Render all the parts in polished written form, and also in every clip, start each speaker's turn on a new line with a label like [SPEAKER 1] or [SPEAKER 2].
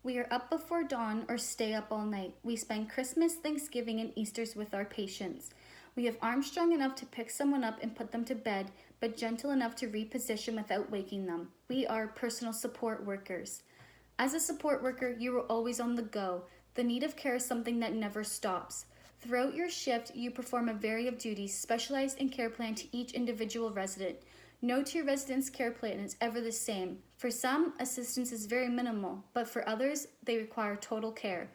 [SPEAKER 1] We are up before dawn or stay up all night. We spend Christmas, Thanksgiving, and Easters with our patients. We have arms strong enough to pick someone up and put them to bed, but gentle enough to reposition without waking them. We are personal support workers. As a support worker, you are always on the go. The need of care is something that never stops. Throughout your shift, you perform a variety of duties specialized in care plan to each individual resident. No two residents' care plan is ever the same. For some, assistance is very minimal, but for others, they require total care.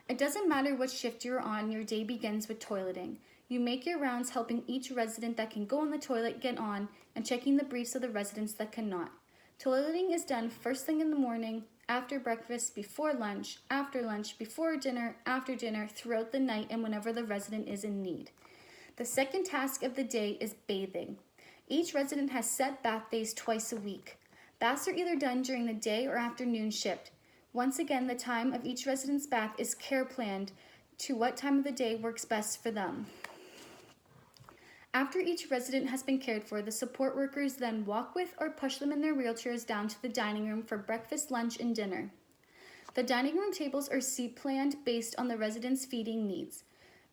[SPEAKER 1] It doesn't matter what shift you're on, your day begins with toileting. You make your rounds helping each resident that can go on the toilet get on and checking the briefs of the residents that cannot. Toileting is done first thing in the morning, after breakfast, before lunch, after lunch, before dinner, after dinner, throughout the night, and whenever the resident is in need. The second task of the day is bathing. Each resident has set bath days twice a week. Baths are either done during the day or afternoon shift. Once again, the time of each resident's bath is care planned to what time of the day works best for them. After each resident has been cared for, the support workers then walk with or push them in their wheelchairs down to the dining room for breakfast, lunch, and dinner. The dining room tables are seat planned based on the residents' feeding needs.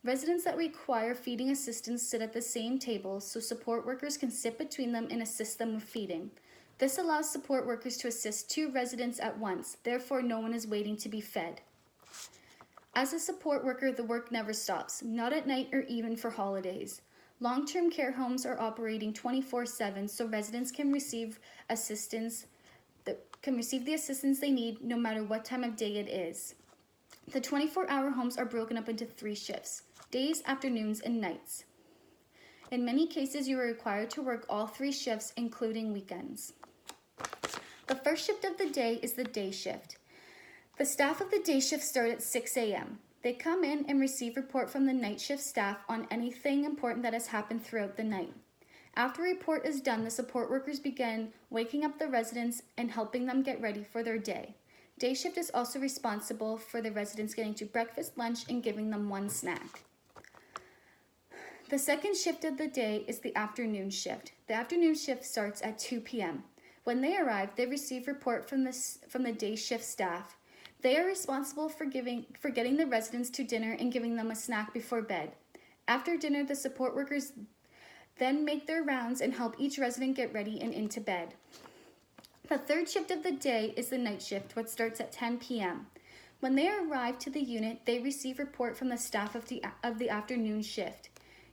[SPEAKER 1] Residents that require feeding assistance sit at the same table so support workers can sit between them and assist them with feeding. This allows support workers to assist 2 residents at once, therefore no one is waiting to be fed. As a support worker, the work never stops, not at night or even for holidays. Long-term care homes are operating 24/7 so residents can receive the assistance they need no matter what time of day it is. The 24-hour homes are broken up into 3 shifts: days, afternoons, and nights. In many cases, you are required to work all 3 shifts, including weekends. The first shift of the day is the day shift. The staff of the day shift start at 6 a.m. They come in and receive report from the night shift staff on anything important that has happened throughout the night. After a report is done, the support workers begin waking up the residents and helping them get ready for their day. Day shift is also responsible for the residents getting to breakfast, lunch, and giving them 1 snack. The second shift of the day is the afternoon shift. The afternoon shift starts at 2 p.m. When they arrive, they receive report from the day shift staff. They are responsible for getting the residents to dinner and giving them a snack before bed. After dinner, the support workers then make their rounds and help each resident get ready and into bed. The third shift of the day is the night shift, which starts at 10 p.m. When they arrive to the unit, they receive report from the staff of the afternoon shift.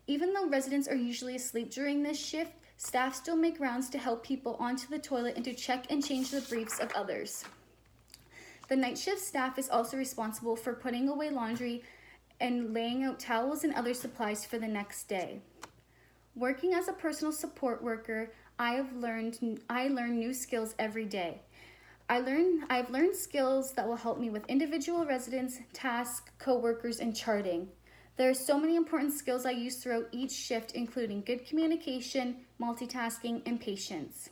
[SPEAKER 1] Even though residents are usually asleep during this shift, staff still make rounds to help people onto the toilet and to check and change the briefs of others. The night shift staff is also responsible for putting away laundry and laying out towels and other supplies for the next day. Working as a personal support worker, I learn new skills every day. I've learned skills that will help me with individual residents, tasks, co-workers, and charting. There are so many important skills I use throughout each shift, including good communication, multitasking, and patience.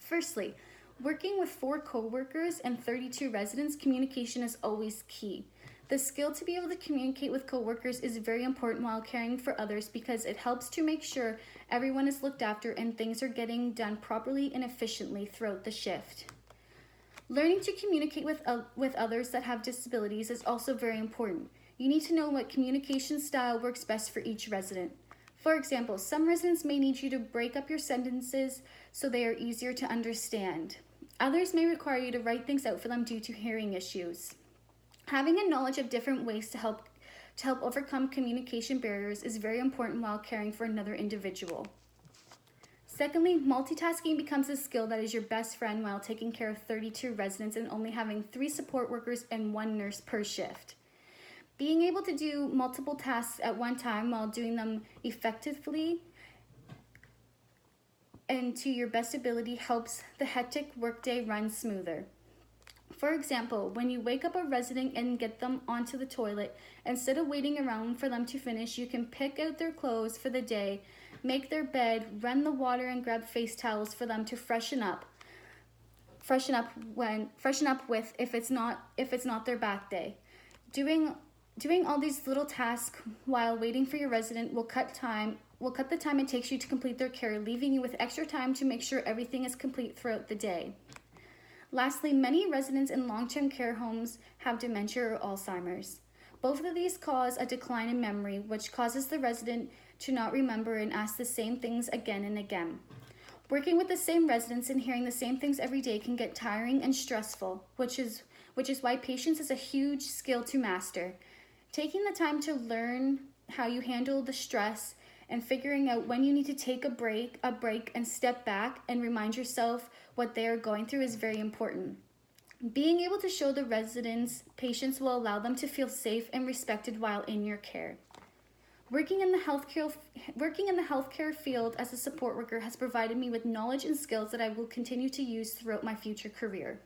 [SPEAKER 1] Firstly, working with 4 co-workers and 32 residents, communication is always key. The skill to be able to communicate with co-workers is very important while caring for others because it helps to make sure everyone is looked after and things are getting done properly and efficiently throughout the shift. Learning to communicate with others that have disabilities is also very important. You need to know what communication style works best for each resident. For example, some residents may need you to break up your sentences so they are easier to understand. Others may require you to write things out for them due to hearing issues. Having a knowledge of different ways to help overcome communication barriers is very important while caring for another individual. Secondly, multitasking becomes a skill that is your best friend while taking care of 32 residents and only having 3 support workers and 1 nurse per shift. Being able to do multiple tasks at one time while doing them effectively and to your best ability helps the hectic workday run smoother. For example, when you wake up a resident and get them onto the toilet, instead of waiting around for them to finish, you can pick out their clothes for the day, make their bed, run the water, and grab face towels for them to freshen up with if it's not their bath day. Doing all these little tasks while waiting for your resident will cut the time it takes you to complete their care, leaving you with extra time to make sure everything is complete throughout the day. Lastly, many residents in long-term care homes have dementia or Alzheimer's. Both of these cause a decline in memory, which causes the resident to not remember and ask the same things again and again. Working with the same residents and hearing the same things every day can get tiring and stressful, which is why patience is a huge skill to master. Taking the time to learn how you handle the stress and figuring out when you need to take a break and step back and remind yourself what they are going through is very important. Being able to show the residents patience will allow them to feel safe and respected while in your care. Working in the healthcare field as a support worker has provided me with knowledge and skills that I will continue to use throughout my future career.